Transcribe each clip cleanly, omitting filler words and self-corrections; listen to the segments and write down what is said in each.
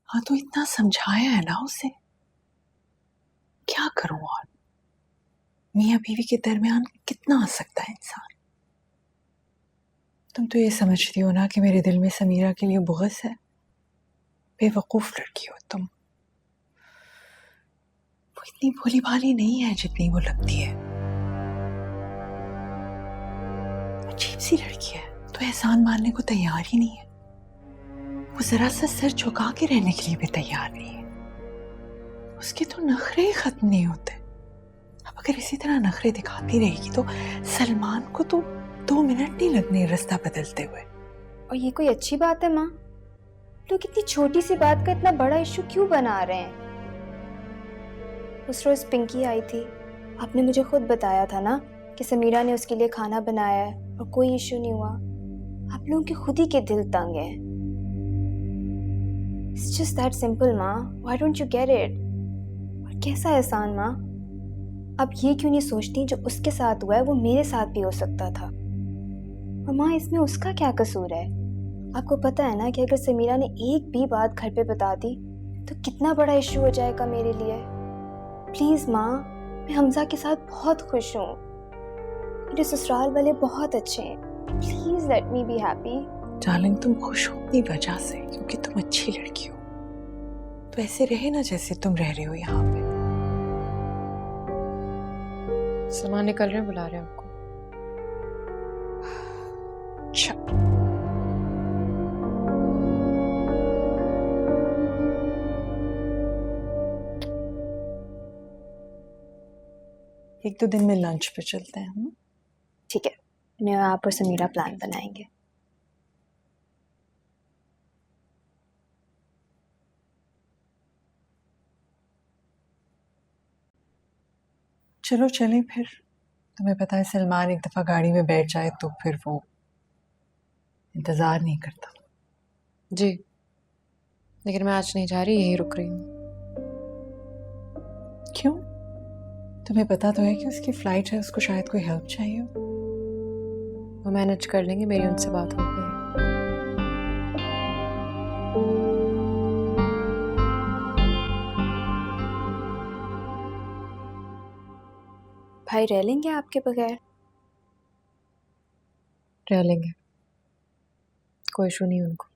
हाँ तो इतना समझाया है ना उसे, क्या करूं और मियाँ बीवी के दरमियान कितना आ सकता है इंसान। तुम तो ये समझती हो ना कि मेरे दिल में समीरा के लिए बुग़्ज़ है। बेवकूफ लड़की हो तुम। वो इतनी भोली भाली नहीं है जितनी वो लगती है। अजीब सी लड़की है, तो एहसान मानने को तैयार ही नहीं है। वो जरा सा सर झुका के रहने के लिए भी तैयार नहीं है। उसके तो नखरे ही खत्म नहीं होते। अब अगर इसी तरह नखरे दिखाती रहेगी तो सलमान को तो 2 मिनट नहीं लगने रास्ता बदलते हुए। और ये कोई अच्छी बात है माँ? लोग इतनी छोटी सी बात का इतना बड़ा इशू क्यों बना रहे हैं? उस रोज पिंकी आई थी, आपने मुझे खुद बताया था ना कि समीरा ने उसके लिए खाना बनाया है और कोई इशू नहीं हुआ। आप लोगों के खुद ही के दिल तंग हैं। It's just that simple माँ, why don't you get it? और कैसा एहसान माँ? आप ये क्यों नहीं सोचती जो उसके साथ हुआ है वो मेरे साथ भी हो सकता था। और माँ इसमें उसका क्या कसूर है? आपको पता है ना कि अगर समीरा ने एक भी बात घर पे बता दी तो कितना बड़ा इशू हो जाएगा मेरे लिए। प्लीज माँ, मैं हमजा के साथ बहुत खुश हूँ। मेरे ससुराल वाले बहुत अच्छे हैं। Please let me be happy. Darling तुम खुश हो अपनी वजह से, क्योंकि तुम अच्छी लड़की हो। तो ऐसे रहे ना जैसे तुम रह रहे हो यहाँ पे। सलमान निकल रहे हैं, बुला रहे हैं आपको। अच्छा एक दो दिन में लंच पे चलते हैं। ठीक है, मैं आप और समीरा प्लान बनाएंगे। चलो चलें फिर। तुम्हें पता है सलमान एक दफ़ा गाड़ी में बैठ जाए तो फिर वो इंतज़ार नहीं करता। जी, लेकिन मैं आज नहीं जा रही, यहीं रुक रही हूँ। क्यों? तुम्हें पता तो है कि उसकी फ्लाइट है, उसको शायद कोई हेल्प चाहिए हो। वो मैनेज कर लेंगे, मेरी उनसे बात हो गई। भाई रह लेंगे आपके बगैर? रह लेंगे, कोई इशू नहीं उनको।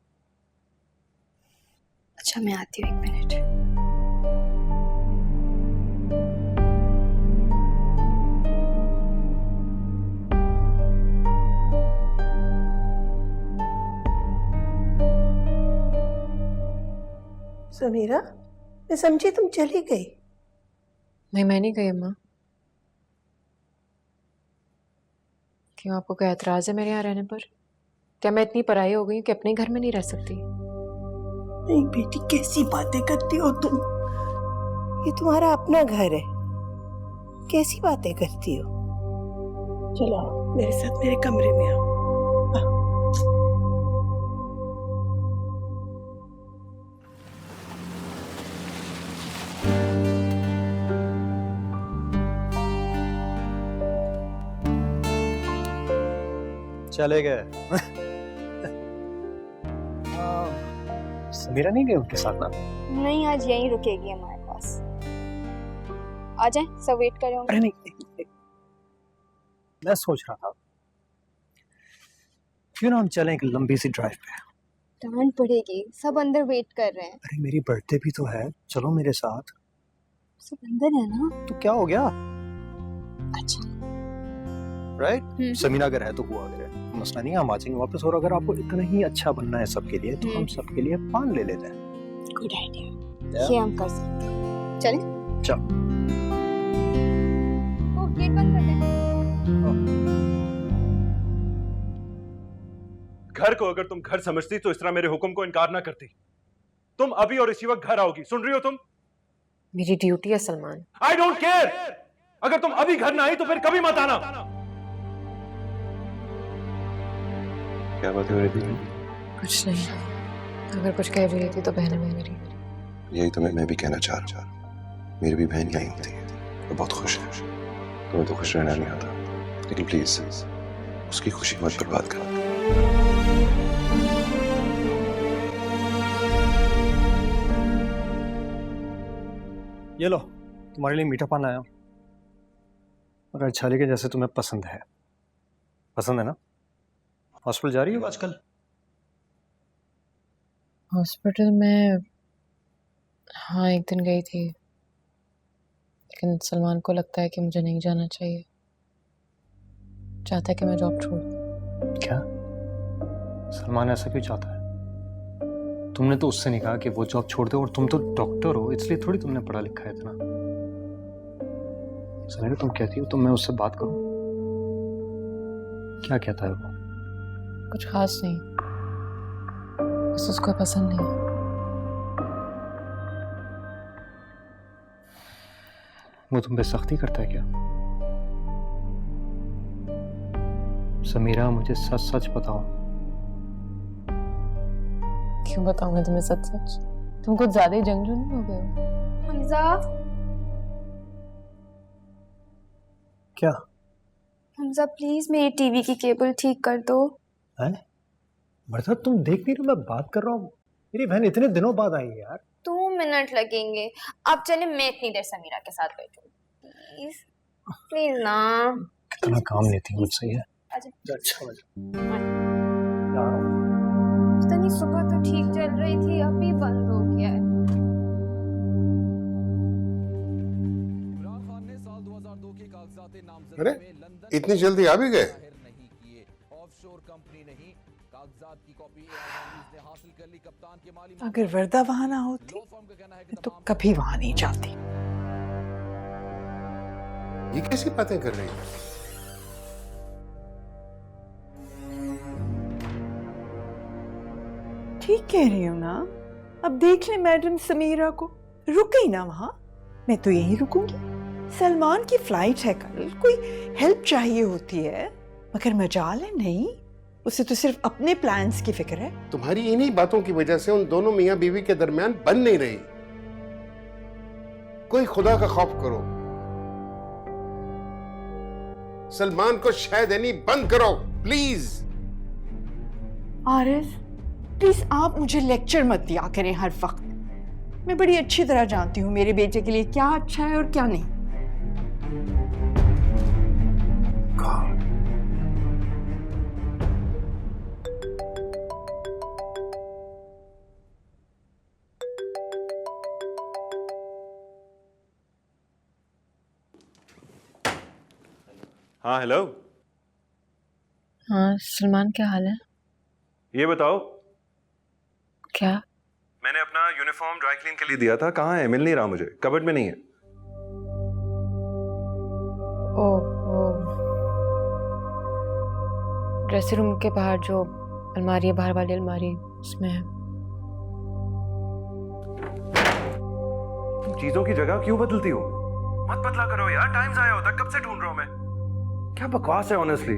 अच्छा मैं आती हूँ, 1 मिनट। समीरा, मैं समझी तुम चली गई। नहीं, मैं नहीं गई अम्मा। क्यों, आपको कोई एतराज है मेरे यहाँ रहने पर? क्या मैं इतनी पराई हो गई हूँ कि अपने घर में नहीं रह सकती? नहीं बेटी, कैसी बातें करती हो तुम? ये तुम्हारा अपना घर है, कैसी बातें करती हो? चलो आओ मेरे साथ, मेरे कमरे में आओ। चले गए। समीरा नहीं गई उनके साथ ना? नहीं, आज यहीं रुकेगी हमारे पास। आ जाए, सब वेट कर रहे होंगे। अरे नहीं, मैं सोच रहा था क्यों ना हम चलें एक लंबी सी ड्राइव पे। डांट पड़ेगी, सब अंदर वेट कर रहे हैं। अरे मेरी बर्थडे भी तो है, चलो मेरे साथ। सब अंदर है ना? तो क्या हो गया? अच्छा राइट, समीरा अगर है तो हुआ, अगर है मसला नहीं, हम आ जाएंगे वापस। और अगर आपको इतना ही अच्छा बनना है सबके लिए तो हम सबके लिए पान ले लेते हैं। गुड आइडिया, ये हम कर सकते हैं। चलें? चल। ओ, गेट बंद कर दे। घर को अगर तुम घर समझती तो इस तरह मेरे हुक्म को इनकार ना करती। तुम अभी और इसी वक्त घर आओगी, सुन रही हो तुम? मेरी ड्यूटी है सलमान। I don't care. अगर तुम अभी घर ना आई तो फिर कभी मत आना। क्या बात है मेरी बीवी? कुछ नहीं, अगर कुछ कह भी रही थी तो बहन है मेरी। यही तो मैं भी कहना चाह रहा हूँ। मेरी भी बहन यहीं होती है, वो बहुत खुश है। तुम्हें तो खुश रहना नहीं आता, लेकिन प्लीज उसकी खुशी मत बर्बाद कर। ये लो, तुम्हारे लिए मीठा पान लाया हूं। और अच्छाली के जैसे तुम्हें पसंद है ना? हॉस्पिटल जा रही हो आजकल? हॉस्पिटल में हाँ एक दिन गई थी, लेकिन सलमान को लगता है कि मुझे नहीं जाना चाहिए। चाहता है कि मैं जॉब छोड़ दूं। क्या? सलमान ऐसा क्यों चाहता है? तुमने तो उससे नहीं कहा कि वो जॉब छोड़ दे, और तुम तो डॉक्टर हो, इसलिए थोड़ी तुमने पढ़ा लिखा है इतना। समीरा, तुम कहती हो तो मैं उससे बात करूं? क्या कहता है वो? कुछ खास नहीं, बस उसको पसंद नहीं है। वो तुम पे सख्ती करता है क्या? समीरा, मुझे सच सच बताओ। क्यों बताऊं मैं तुम्हें सच सच? तुम कुछ ज्यादा ही जंगजू नहीं हो गए हो? हमजा, क्या हमजा प्लीज मेरी टीवी की केबल ठीक कर दो। है? मतलब तुम देख नहीं रही, मैं बात कर रहा हूँ। मेरी बहन इतने दिनों बाद आई है यार। 2 मिनट लगेंगे। अब चले, मैं इतनी देर समीरा के साथ बैठूं। प्लीज प्लीज ना। कितना काम लेती है मुझसे ये। अच्छा अच्छा पता नहीं, सुबह तो ठीक चल रही थी, अभी बंद हो गया है। अरे इतनी जल्दी आ भी गए? अगर वर्दा वहां ना होती तो कभी वहां नहीं जाती। ये कैसी बातें कर रही है? ठीक कह रही हूँ ना। अब देख ले मैडम समीरा को, रुक गई ना वहां, मैं तो यहीं रुकूंगी। सलमान की फ्लाइट है कल, कोई हेल्प चाहिए होती है, मगर मजाल है नहीं, उसे तो सिर्फ अपने प्लान्स की फिक्र है। तुम्हारी इन्हीं बातों की वजह से उन दोनों मियां बीवी के दरमियान बन नहीं रही। कोई खुदा का खौफ करो, सलमान को शय देनी बंद करो प्लीज। आरिफ प्लीज आप मुझे लेक्चर मत दिया करें हर वक्त। मैं बड़ी अच्छी तरह जानती हूँ मेरे बेटे के लिए क्या अच्छा है और क्या नहीं। हाँ हेलो। हाँ सलमान, क्या हाल है? ये बताओ, क्या? मैंने अपना यूनिफॉर्म ड्राई क्लीन के लिए दिया था, कहाँ है? मिल नहीं रहा मुझे, कबर्ड में नहीं है। ओ ड्रेसिंग रूम के बाहर जो अलमारी है, बाहर वाली अलमारी, उसमें है। तुम चीजों की जगह क्यों बदलती हो? मत बदला करो यार, टाइम जाया होता, कब से ढूंढ रहा हूं मैं। क्या बकवास है ऑनेस्टली।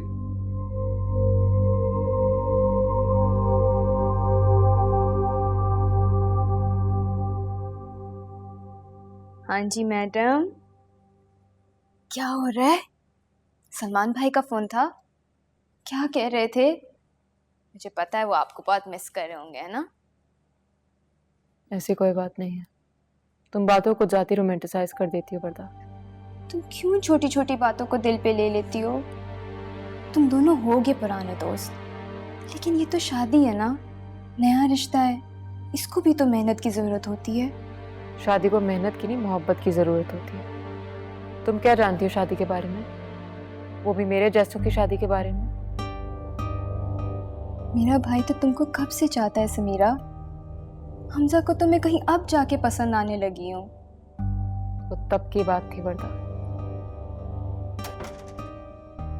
हाँ जी मैडम, क्या हो रहा है? सलमान भाई का फोन था, क्या कह रहे थे? मुझे पता है वो आपको बहुत मिस कर रहे होंगे, है ना? ऐसी कोई बात नहीं है, तुम बातों को जाती रोमांटिसाइज कर देती हो वर्दा। तुम क्यों छोटी छोटी बातों को दिल पे ले लेती हो? तुम दोनों होगे पुराने दोस्त, लेकिन ये तो शादी है ना, नया रिश्ता है, इसको भी तो मेहनत की जरूरत होती है। शादी को मेहनत की नहीं, मोहब्बत की जरूरत होती है। तुम क्या जानती हो शादी के बारे में, वो भी मेरे जैसों की शादी के बारे में? मेरा भाई तो तुमको कब से चाहता है समीरा। हमजा को तो मैं कहीं अब जाके पसंद आने लगी हूँ। वो तब की बात थी वर्दा।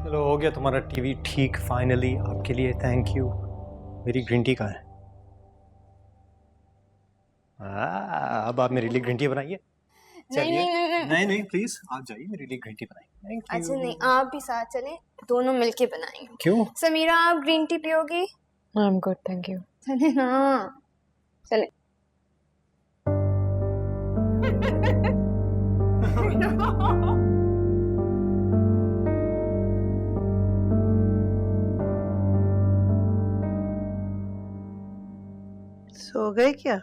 चलो हो गया तुम्हारा टीवी ठीक फाइनली, आपके लिए थैंक यू। मेरी ग्रीन टी कहाँ है? अब आप मेरे लिए ग्रीन टी बनाइए। नहीं प्लीज आप जाइए, मेरे लिए ग्रीन टी बनाइए। Thank you. अच्छा नहीं, आप भी साथ चलें, दोनों मिलके बनाएंगे। क्यों? समीरा आप ग्रीन टी पियोगी? I am good thank you. चले ना, चले। सो गए क्या?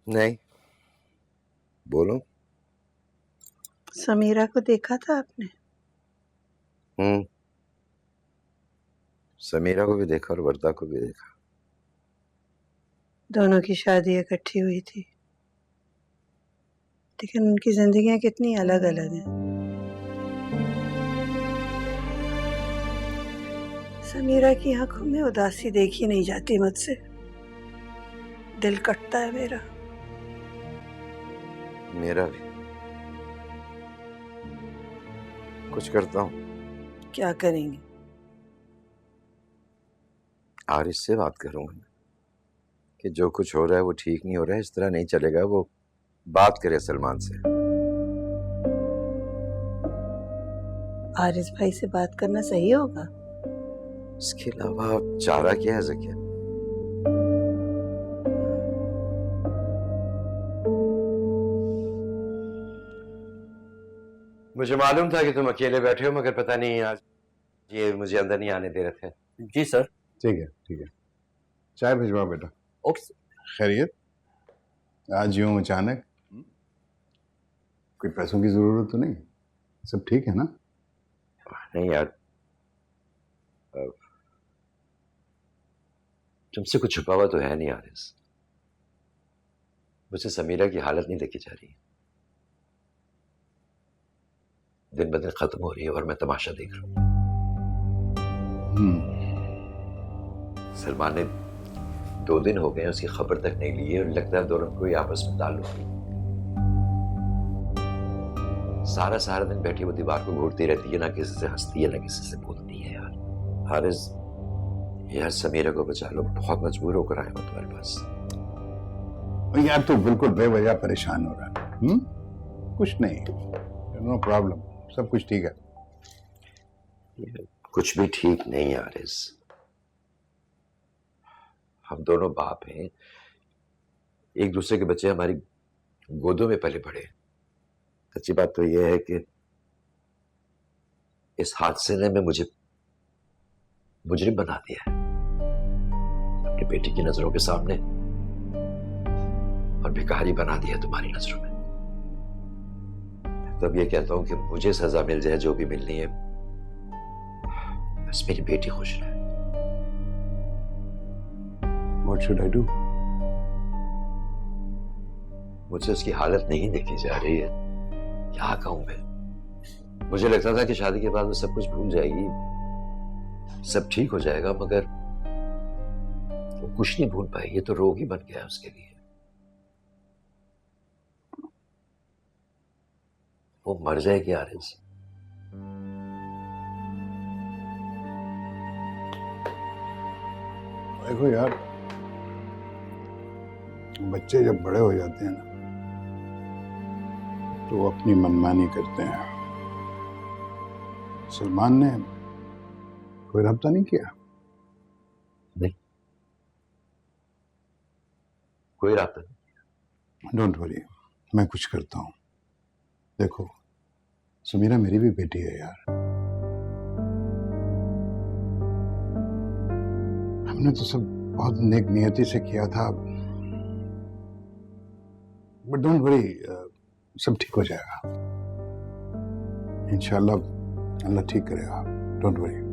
नहीं, बोलो। समीरा को देखा था आपने? समीरा को भी देखा और वर्दा को भी देखा। दोनों की शादी इकट्ठी हुई थी, लेकिन उनकी जिंदगियां कितनी अलग अलग हैं। समीरा की आंखों में उदासी देखी नहीं जाती मुझसे। दिल कटता है मेरा। मेरा भी। कुछ करता हूँ। क्या करेंगे? आरिश से बात करूंगा कि जो कुछ हो रहा है वो ठीक नहीं हो रहा है, इस तरह नहीं चलेगा। वो बात करे सलमान से। आरिस भाई से बात करना सही होगा। इसके अलावा चारा क्या है ज़किया? मुझे मालूम था कि तुम अकेले बैठे हो, मगर पता नहीं आज ये मुझे अंदर नहीं आने दे रहे थे। जी सर। ठीक है ठीक है, चाय भिजवा बेटा। ओके। खैरियत? आज यूं अचानक? कोई पैसों की जरूरत तो नहीं? सब ठीक है ना? नहीं यार, तुमसे कुछ छुपा हुआ तो है नहीं आरिस। मुझसे समीरा की हालत नहीं देखी जा रही। दिन ब दिन खत्म हो रही है और मैं तमाशा देख रहा हूँ। सलमान ने 2 दिन हो गए उसकी खबर तक नहीं ली है और लगता है दोनों को आपस में ताल्लुक नहीं। सारा दिन बैठी वो दीवार को घूरती रहती है, ना किसी से हंसती है ना किसी से बोलती है। यार हारिस, यार समीरा को बचा लो, बहुत मजबूर होकर आया हूं तुम्हारे पास। यार तू बिल्कुल बेवजह परेशान हो रहा है। कुछ नहीं, नो प्रॉब्लम, सब कुछ ठीक है। कुछ भी ठीक नहीं है आरिस। हम दोनों बाप हैं, एक दूसरे के बच्चे हमारी गोदों में पले बड़े। सच्ची बात तो यह है कि इस हादसे ने में मुझे मुजरिम बना दिया है अपनी बेटी की नजरों के सामने, और भिखारी बना दिया तुम्हारी नजरों में। तब ये कहता हूं कि मुझे सजा मिल जाए जो भी मिलनी है, बस मेरी बेटी खुश रहे। What should I do? मुझसे उसकी हालत नहीं देखी जा रही है, क्या कहूं मैं। मुझे लगता था कि शादी के बाद वो सब कुछ भूल जाएगी, सब ठीक हो जाएगा, मगर वो कुछ नहीं भूल पाई। ये तो रोग ही बन गया उसके लिए। वो मर जाएगी आरिस। देखो यार, बच्चे जब बड़े हो जाते हैं ना तो वो अपनी मनमानी करते हैं। सलमान ने कोई रब्ता नहीं किया? नहीं, कोई राब्ता नहीं। डोंट वरी, मैं कुछ करता हूँ। देखो समीरा मेरी भी बेटी है यार। हमने तो सब बहुत नेक नियति से किया था, बट डोंट वरी, सब ठीक हो जाएगा इंशाल्लाह। अल्लाह ठीक करेगा, डोंट वरी।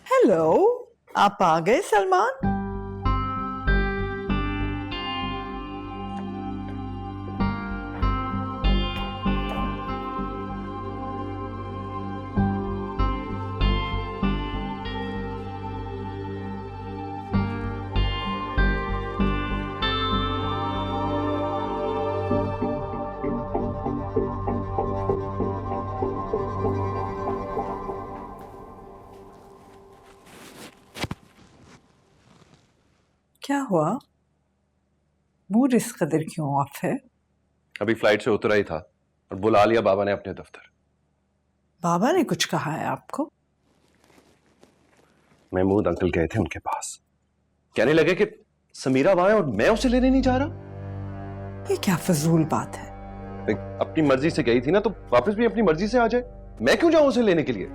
हेलो, आप आ गए सलमान? क्या हुआ? मूड इस कदर क्यों ऑफ है? अभी फ्लाइट से उतरा ही था और बुला लिया बाबा ने अपने दफ्तर। बाबा ने कुछ कहा है आपको? महमूद अंकल गए थे उनके पास, कहने लगे कि समीरा वहां है और मैं उसे लेने नहीं जा रहा? ये क्या फजूल बात है? अपनी मर्जी से गई थी ना, तो वापस भी अपनी मर्जी से आ जाए। मैं क्यों जाऊं उसे लेने के लिए?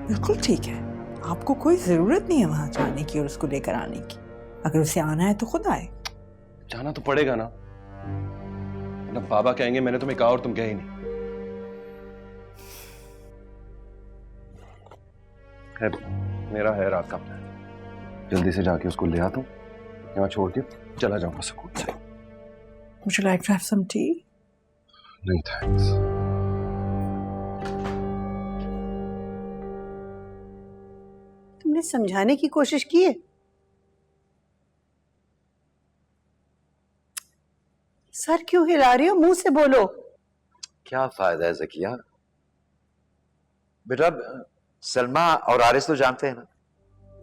बिल्कुल ठीक है, आपको कोई जरूरत नहीं है वहां जाने की और उसको लेकर आने की। अगर उसे आना है तो खुद आए। जाना तो पड़ेगा ना, मतलब बाबा कहेंगे मैंने तुम्हें कहा और तुम कहे ही नहीं। है, मेरा है रात का प्लान, जल्दी से जाके उसको ले आता हूँ, यहाँ छोड़ के चला जाऊंगा सुकून से। Would you like to have some tea? नहीं थैंक्स। तुमने समझाने की कोशिश की है? सर क्यों हिला रही हो? मुंह से बोलो। क्या फायदा है ज़किया? बेटा सलमा और आरिस तो जानते हैं ना?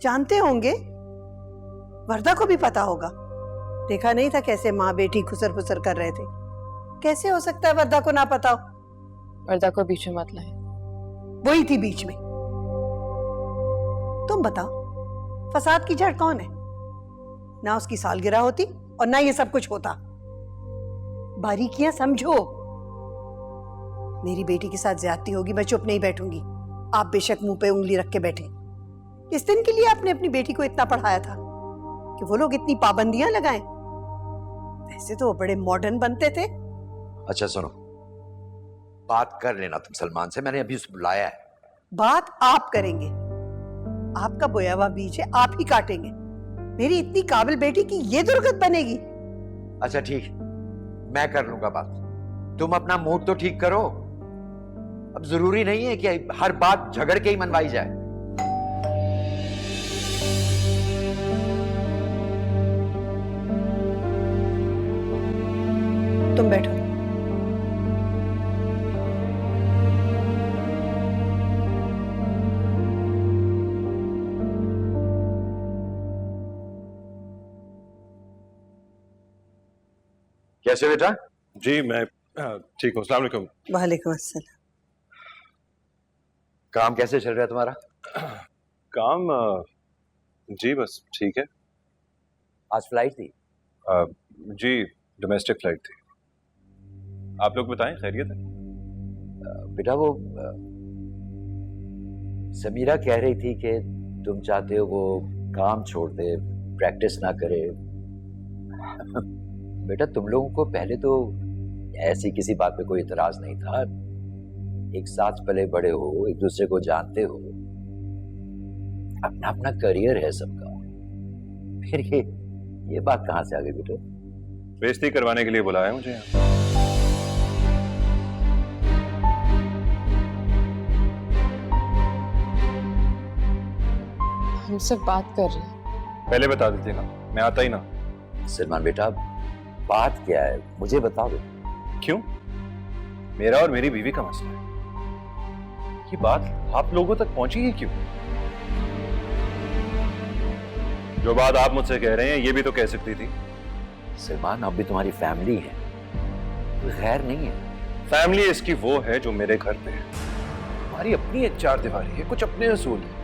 जानते होंगे, वर्दा को भी पता होगा। देखा नहीं था कैसे माँ बेटी खुसर फुसर कर रहे थे? कैसे हो सकता है वर्दा को ना पता हो? वर्दा को बीच में मत लाए। वही थी बीच में। तुम बताओ, फसाद की जड़ कौन है? ना उसकी सालगिरह होती और ना ये सब कुछ होता। बारीकियां समझो। मेरी बेटी के साथ ज्यादती होगी, मैं चुप नहीं बैठूंगी। आप बेशक मुंह पे उंगली रख के बैठे। इस दिन के लिए आपने अपनी बेटी को इतना पढ़ाया था कि वो लोग इतनी पाबंदियां लगाएं। वैसे तो वो बड़े मॉडर्न बनते थे। अच्छा सुनो, बात कर लेना तुम सलमान से, मैंने अभी उसे बुलाया है। बात आप करेंगे, आपका बोया हुआ बीज है, आप ही काटेंगे। मेरी इतनी काबिल बेटी की ये दुर्गत बनेगी? अच्छा ठीक, मैं कर लूंगा बात, तुम अपना मूड तो ठीक करो। अब जरूरी नहीं है कि हर बात झगड़ के ही मनवाई जाए। तुम बैठो। कैसे बेटा? जी मैं ठीक हूँ, अस्सलाम वालेकुम। वालेकुम अस्सलाम। काम कैसे चल रहा है तुम्हारा? काम जी बस ठीक है। आज फ्लाइट थी? जी डोमेस्टिक फ्लाइट थी। आप लोग बताएं, खैरियत है? बेटा वो समीरा कह रही थी कि तुम चाहते हो वो काम छोड़ दे, प्रैक्टिस ना करे। बेटा तुम लोगों को पहले तो ऐसी किसी बात पे कोई इतराज नहीं था, एक साथ पले बड़े हो, एक दूसरे को जानते हो, अपना अपना करियर है सबका। फिर ये बात कहाँ से आ गई बेटा? बेइज्जती करवाने के लिए बुलाया मुझे यहाँ। हम सब बात कर रहे हैं। पहले बता देते ना, मैं आता ही ना। सलमान बेटा बात क्या है मुझे बता दो। क्यों? मेरा और मेरी बीवी का मसला है। ये बात आप लोगों तक पहुंची है क्यों? जो बात आप मुझसे कह रहे हैं ये भी तो कह सकती थी। सलमान अब भी तुम्हारी फैमिली है, कोई गैर नहीं है। फैमिली इसकी वो है जो मेरे घर पे है। हमारी अपनी एक चार दीवारी है, कुछ अपने असूल है।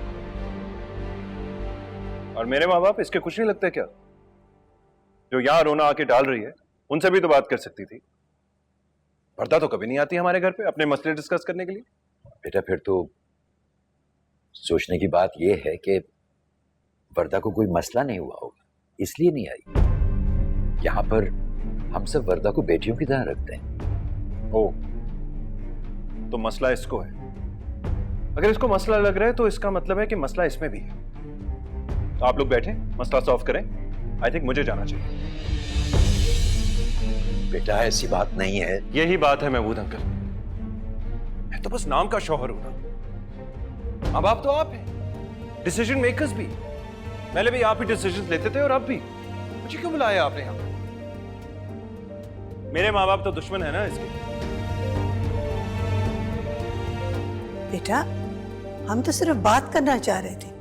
और मेरे माँ बाप इसके कुछ नहीं लगता क्या? जो यहाँ रोना आके डाल रही है उनसे भी तो बात कर सकती थी। वर्दा तो कभी नहीं आती हमारे घर पे अपने मसले डिस्कस करने के लिए। बेटा फिर तो सोचने की बात यह है कि वर्दा को कोई मसला नहीं हुआ होगा, इसलिए नहीं आई। यहाँ पर हम सब वर्दा को बेटियों की तरह रखते हैं। ओ, तो मसला इसको है। अगर इसको मसला लग रहा है तो इसका मतलब है कि मसला इसमें भी है। तो आप लोग बैठे, मसला सॉल्व करें। आई थिंक मुझे जाना चाहिए। बेटा ऐसी बात नहीं है। यही बात है महमूद अंकल। मैं तो बस नाम का शौहर हूं ना। अब आप तो आप हैं, डिसीजन मेकर्स भी। पहले भी आप ही डिसीजन लेते थे और अब भी। मुझे क्यों बुलाया आपने यहां? मेरे माँ बाप तो दुश्मन है ना इसके। बेटा हम तो सिर्फ बात करना चाह रहे थे।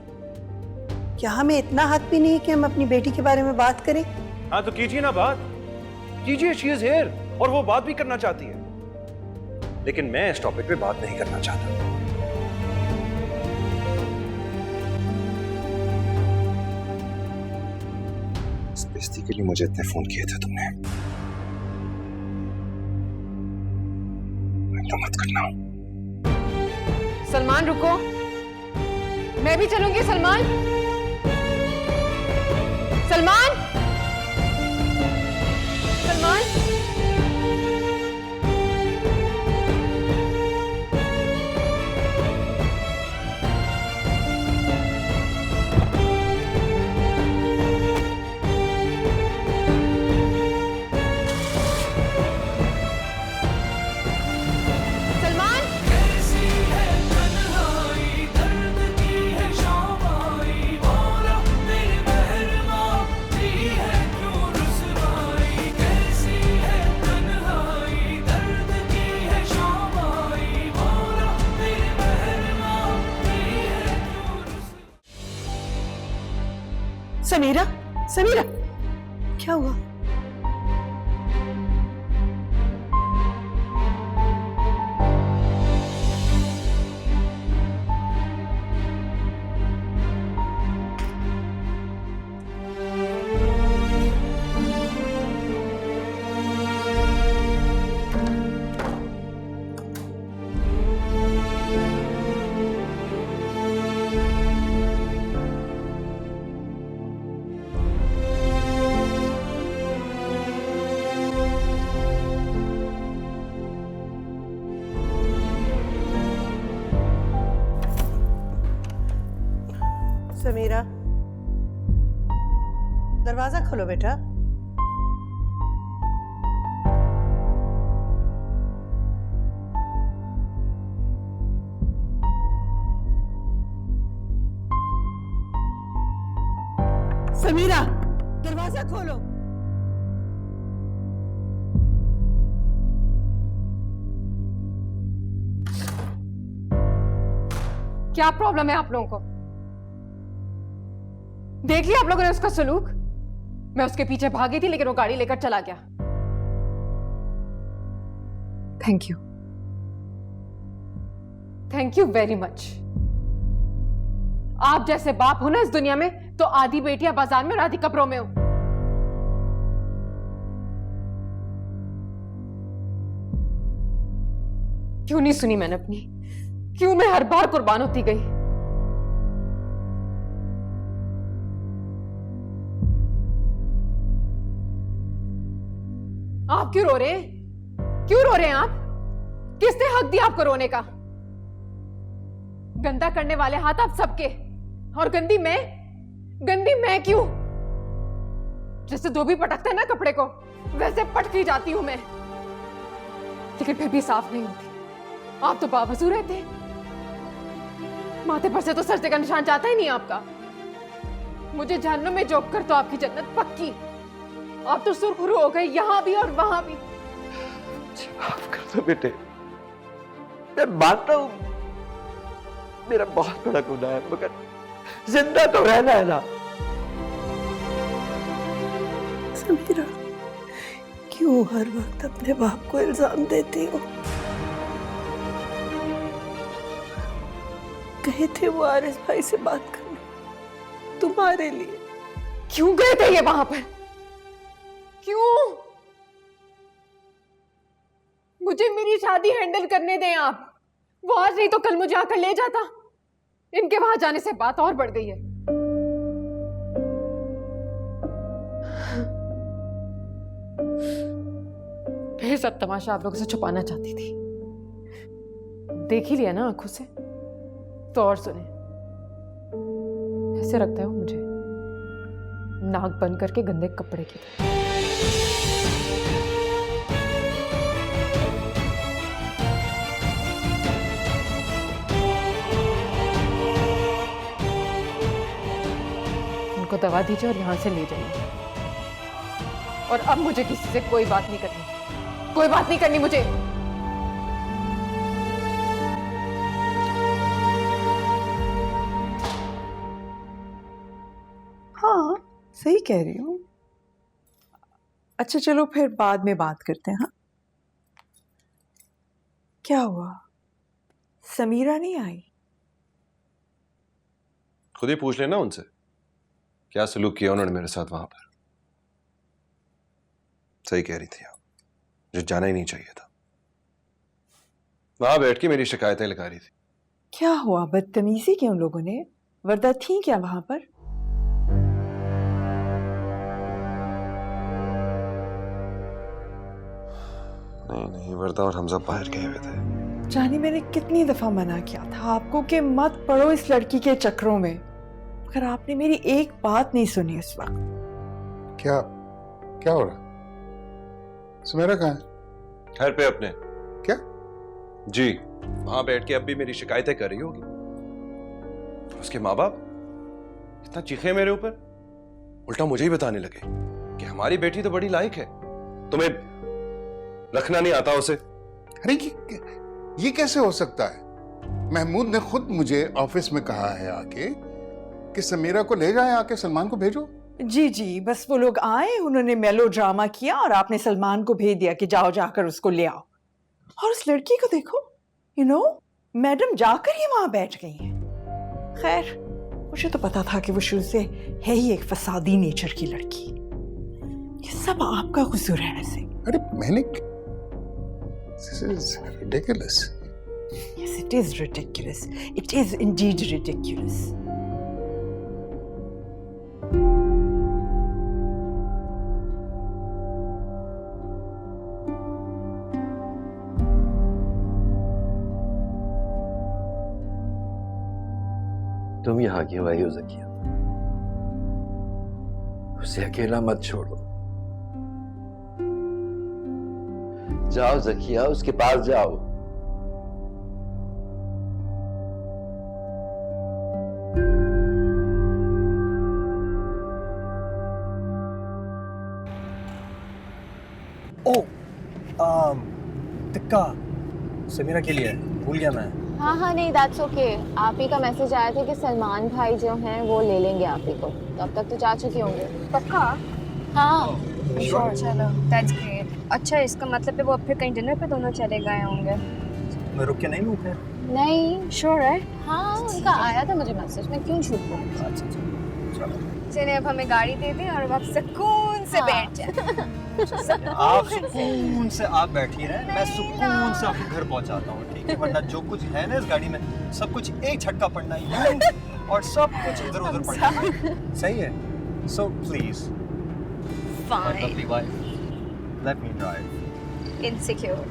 क्या हमें इतना हक भी नहीं कि हम अपनी बेटी के बारे में बात करें? हाँ तो कीजिए ना बात, कीजिए। शी इज हियर और वो बात भी करना चाहती है, लेकिन मैं इस टॉपिक पे बात नहीं करना चाहता। बेइज्जती के लिए मुझे इतने फोन किए थे तुमने, तो मत करना। सलमान रुको, मैं भी चलूंगी। सलमान, सलमान, सलमान। समीरा, समीरा, क्या हुआ? समीरा, दरवाजा खोलो बेटा। समीरा, दरवाजा खोलो। क्या प्रॉब्लम है आप लोगों को? देख लिया आप लोगों ने उसका सलूक? मैं उसके पीछे भागी थी लेकिन वो गाड़ी लेकर चला गया। Thank you, thank you very much. आप जैसे बाप हो ना इस दुनिया में, तो आधी बेटियां बाजार में और आधी कब्रों में हो। क्यों नहीं सुनी मैंने अपनी? क्यों मैं हर बार कुर्बान होती गई? आप क्यों रो रहे हैं? क्यों रो रहे हैं आप? किसने हक दिया आपको रोने का? गंदा करने वाले हाथ आप सबके, और गंदी मैं क्यों? जैसे धोबी पटकता है ना कपड़े को, वैसे पटकी जाती हूं मैं, लेकिन फिर भी साफ नहीं होती। आप तो बावजूद रहते हैं, माथे पर से तो सरसे का निशान जाता ही नहीं आपका। मुझे जहन्नुम में झोंक कर तो आपकी जन्नत पक्की। आप तो सुरखरू हो गए यहां भी और वहां भी। माफ कर दो बेटे, मैं मानता हूं मेरा बहुत बड़ा गुनाह है, मगर जिंदा तो रहना है ना। समीरा, क्यों हर वक्त अपने बाप को इल्जाम देती हो? गए थे वो आरिस भाई से बात करने तुम्हारे लिए। क्यों गए थे ये वहां पर? क्यों? मुझे मेरी शादी हैंडल करने दें आप। वो आज नहीं तो कल मुझे आकर ले जाता। इनके वहां जाने से बात और बढ़ गई है। फिर सब तमाशा आप लोगों से छुपाना चाहती थी। देख ही लिया ना आंखों से, तो और सुने। ऐसे रखता है वो मुझे, नाक बंद करके गंदे कपड़े की तरह। उनको दवा दीजिए और यहां से ले जाइए। और अब मुझे किसी से कोई बात नहीं करनी, कोई बात नहीं करनी मुझे। हाँ, सही कह रही हूँ। अच्छा चलो फिर बाद में बात करते हैं। हाँ, क्या हुआ? समीरा नहीं आई? खुद ही पूछ लेना उनसे क्या सलूक किया उन्होंने मेरे साथ वहां पर। सही कह रही थी आप, मुझे जाना ही नहीं चाहिए था। वहां बैठ के मेरी शिकायतें लगा रही थी। क्या हुआ, बदतमीजी की उन लोगों ने? वर्दा थी क्या वहां पर? नहीं, वर्दा और हमजा बाहर गए हुए थे। जानी, मैंने कितनी दफा मना किया था आपको कि मत पड़ो इस लड़की के चक्रों में, मगर आपने मेरी एक बात नहीं सुनी उस वक्त। क्या क्या हो रहा? सुमेरा कहाँ है? घर पे अपने। क्या? जी, वहां बैठ के अब भी मेरी शिकायतें कर रही होगी। उसके माँ बाप इतना चीखे मेरे ऊपर, उल्टा मुझे ही बताने लगे कि हमारी बेटी तो बड़ी लायक है, तुम्हें रखना नहीं आता उसे। अरे ये कैसे हो सकता है? महमूद ने खुद मुझे ऑफिस में कहा है आके कि समीरा को ले जाए, आके सलमान को भेजो। जी, बस वो लोग आए, उन्होंने मेलो ड्रामा किया और आपने सलमान को भेज दिया कि जाओ जाकर उसको ले आओ। और उस लड़की को देखो, मैडम जाकर ही वहां बैठ गई हैं। खैर, मुझे तो पता था कि वो शुरू से है ही एक फसादी नेचर की लड़की। ये सब आपका कसूर है वैसे। अरे मैंने This is ridiculous. Yes, it is ridiculous. It is indeed ridiculous. तुम यहाँ क्यों आई हो ज़किया? उसे अकेला मत छोड़ो। जाओ ज़किया, उसके पास जाओ। टिक्का समीरा के लिए भूल गया मैं। हाँ नहीं, दैट्स ओके। आप ही का मैसेज आया था कि सलमान भाई जो हैं वो ले लेंगे आप ही को, तब तक तो जा चुके होंगे। पक्का? हाँ चलो, दैट्स ग्रेट। अच्छा, इसका मतलब है वो अब फिर कहीं डिनर पे दोनों चले गए होंगे। मैं रुक के नहीं लूँ फिर? नहीं, श्योर है? हाँ उनका आया था मुझे मैसेज, मैं क्यों झूठ बोलूं। अच्छा चलो। चलिए, अब हमें गाड़ी दे दें और अब आप सुकून से बैठ जाए। आप सुकून से आप बैठिए ना, मैं सुकून से आपको घर पहुंचाता हूँ, ठीक है? वरना जो कुछ है ना इस गाड़ी में, सब कुछ एक झटका पड़ना है और सब कुछ इधर उधर पड़ना है। सही है? So please, my lovely wife, let me drive. Insecure.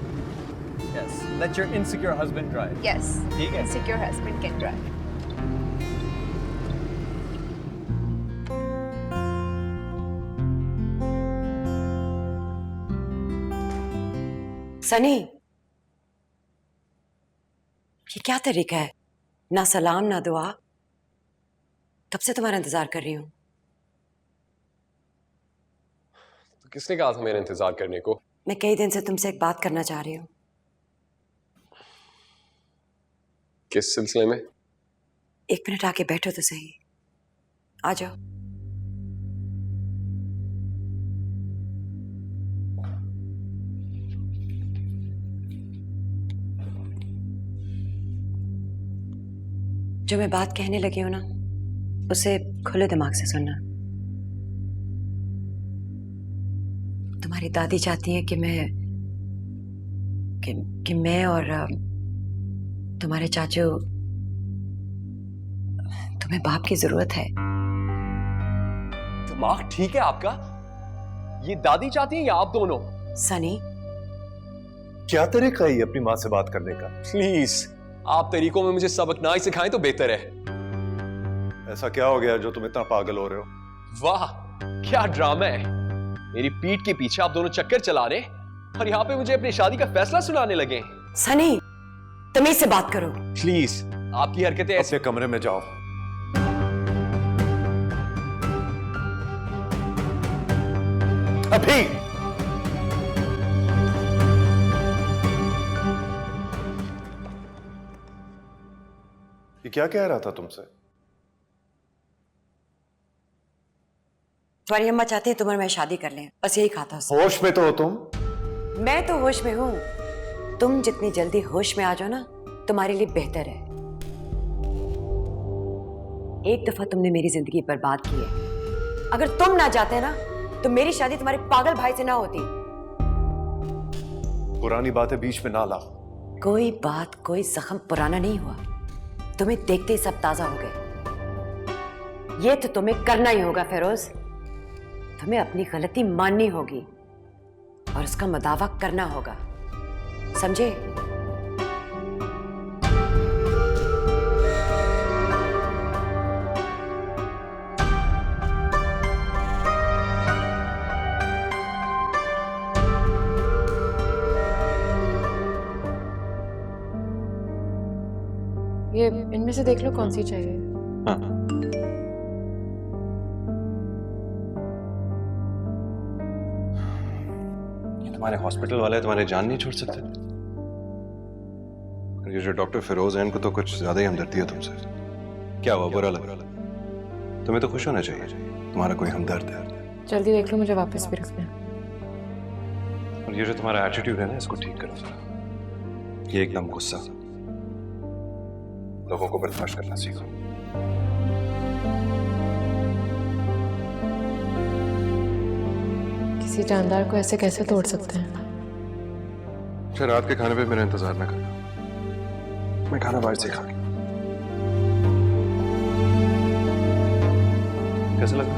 Yes, let your insecure husband drive. Yes. ठीक है? Insecure husband can drive. Sunny, ये क्या तरीका है? ना सलाम ना दुआ। कब से तुम्हारा इंतजार कर रही हूं। तो किसने कहा था मेरा इंतजार करने को? मैं कई दिन से तुमसे एक बात करना चाह रही हूँ। किस सिलसिले में? 1 मिनट आके बैठो तो सही। आ जाओ। जो मैं बात कहने लगी हूं ना, उसे खुले दिमाग से सुनना। तुम्हारी दादी चाहती है कि मैं और तुम्हारे चाचू, तुम्हें बाप की जरूरत है। दिमाग ठीक है आपका? ये दादी चाहती है या आप दोनों? सनी, क्या तरीका है अपनी माँ से बात करने का? प्लीज, आप तरीकों में मुझे सबक ना ही सिखाएं तो बेहतर है। ऐसा क्या हो गया जो तुम इतना पागल हो रहे हो? वाह, क्या ड्रामा है। मेरी पीठ के पीछे आप दोनों चक्कर चला रहे और यहाँ पे मुझे अपनी शादी का फैसला सुनाने लगे। सनी, तमीज से बात करो। प्लीज, आपकी हरकतें ऐसे। अपने कमरे में जाओ। अभी ये क्या कह रहा था तुमसे? तुम्हारी अम्मा चाहती है तुम और मैं शादी कर लें, बस यही कहा था उससे। होश में तो हो तुम? मैं तो होश में हूं। तुम जितनी जल्दी होश में आ जाओ ना, तुम्हारे लिए बेहतर है। एक दफा तुमने मेरी जिंदगी बर्बाद की है। अगर तुम ना जाते ना, तो मेरी शादी तुम्हारे पागल भाई से ना होती। पुरानी बातें बीच में ना लाओ। कोई बात, कोई जख्म पुराना नहीं हुआ। तुम्हें देखते ही सब ताजा हो गए। ये तो तुम्हें करना ही होगा फिरोज। तुम्हें अपनी गलती माननी होगी और उसका मदावा करना होगा, समझे? ये इनमें से देख लो कौन सी चाहिए। हाँ। ये तुम्हारे हॉस्पिटल वाले तुम्हारे जान नहीं छोड़ सकते। ये जो डॉक्टर फिरोज हैं, इनको तो कुछ ज्यादा ही हमदर्दी है तुमसे। क्या हुआ, बुरा लगा? तुम्हें तो खुश होना चाहिए, तुम्हारा कोई हमदर्द है। जल्दी देख लो, मुझे वापस भी रखना है। और ये जो तुम्हारा एटीट्यूड है ना, इसको ठीक करो जरा। ये एकदम गुस्सा, लोगों को बर्दाश्त करना सीखो। किसी जानदार को ऐसे कैसे तोड़ सकते हैं? अच्छा, रात के खाने पे मेरा इंतजार ना करना, मैं खाना बाहर से खा लूं। कैसा लगा?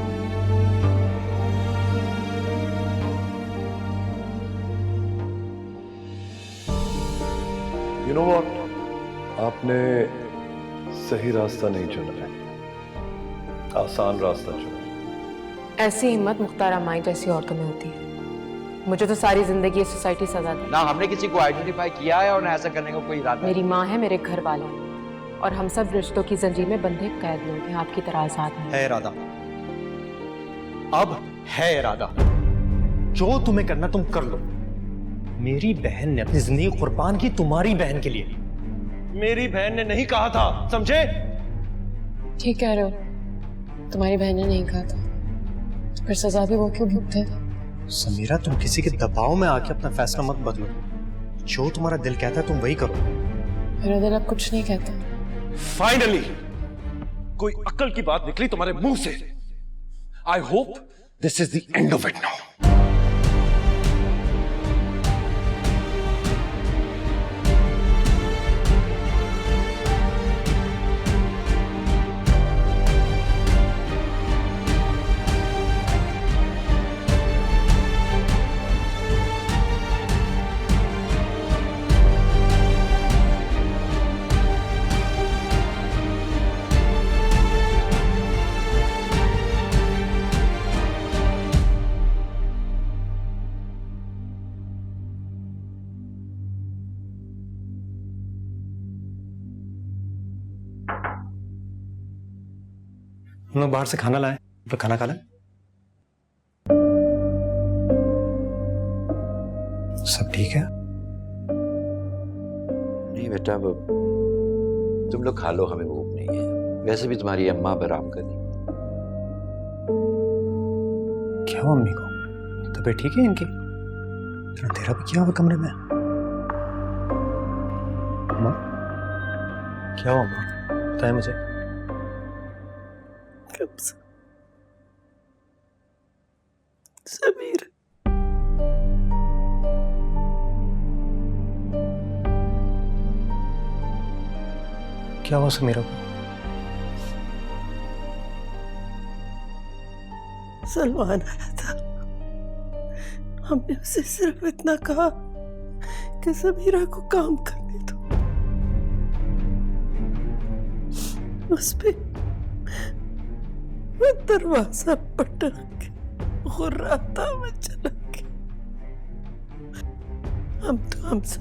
You know what? आपने सही रास्ता नहीं चुना है, आसान रास्ता चुना। ऐसी हिम्मत मुख्तार अमाई जैसी औरतों में होती है। मुझे तो सारी जिंदगी ये सोसाइटी सजा दी। ना हमने किसी को आइडेंटिफाई किया है और ना ऐसा करने का कोई इरादा। मेरी माँ है, मेरे घर वाले हैं, और हम सब रिश्तों की जंजीर में बंधे कैद लोग हैं। आपकी तरह आजाद नहीं। है इरादा, अब है इरादा। जो तुम्हें करना तुम कर लो। मेरी बहन ने अपनी जिंदगी कुर्बान की तुम्हारी बहन के लिए। मेरी बहन ने नहीं कहा था, समझे? ठीक कह रहे हो, तुम्हारी बहन ने नहीं कहा था, तो फिर सजा भी वो क्यों भुगते? समीरा, तुम किसी के दबाव में आके अपना फैसला मत बदलो। जो तुम्हारा दिल कहता है तुम वही करो। मेरा दिल अब कुछ नहीं कहता। फाइनली कोई अक्ल की बात निकली तुम्हारे मुंह से। I hope this is the end of it now. हम लोग बाहर से खाना लाए, तो खाना खा लें। सब ठीक है? नहीं बेटा, तुम लोग खा लो, हमें भूख नहीं है। वैसे भी तुम्हारी अम्मा आराम कर दी। क्या हुआ अम्मी को? तबीयत ठीक है इनकी? अंधेरा भी क्या हुआ कमरे में? अम्मा, क्या हुआ अम्मा? बताए मुझे। समीर, क्या हुआ समीरा को? सलमान आया था। हमने उसे सिर्फ इतना कहा कि समीरा को काम करने दो। उस पे वो दरवाजा पटक के गुर्राता हुआ चला गया। हम तो हमसे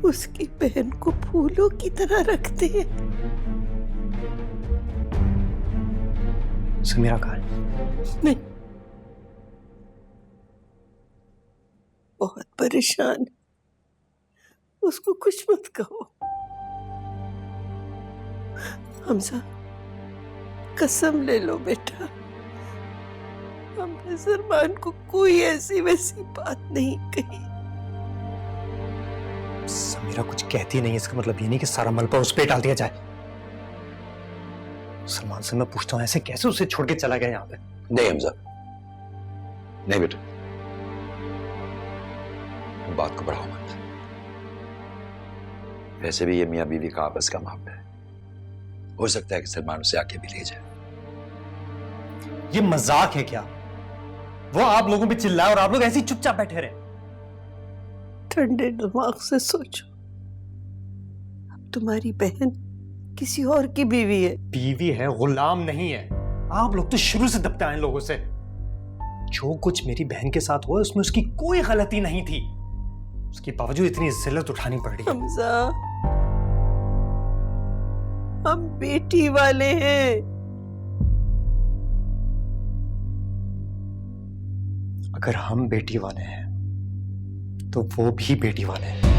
उसकी बहन को फूलों की तरह रखते हैं। समीरा कहाँ है? नहीं, बहुत परेशान है। उसको कुछ मत कहो। हमजा, कसम ले लो बेटा, हमने सलमान को कोई ऐसी वैसी बात नहीं कही। समीरा कुछ कहती नहीं, इसका मतलब ये नहीं कि सारा मलबा उस पे डाल दिया जाए। सलमान से मैं पूछता हूँ, ऐसे कैसे उसे छोड़ के चला गया यहाँ पे? नहीं हमजा, नहीं बेटा, बात को बढ़ाओ मत। वैसे भी ये मियां बीवी का आपस का मामला है, हो सकता है कि सलमान उसे आके भी ले जाए। ये मजाक है क्या? वो आप लोगों पे चिल्लाए और आप लोग ऐसे ही चुपचाप बैठे रहे। ठंडे दिमाग से सोचो, अब तुम्हारी बहन किसी और की बीवी है। बीवी है, गुलाम नहीं है। आप लोग तो शुरू से दबते आए लोगों से। जो कुछ मेरी बहन के साथ हुआ उसमें उसकी कोई गलती नहीं थी, उसके बावजूद इतनी जिल्लत उठानी पड़ रही है। हमजा, हम बेटी वाले हैं। अगर हम बेटी वाले हैं तो वो भी बेटी वाले हैं।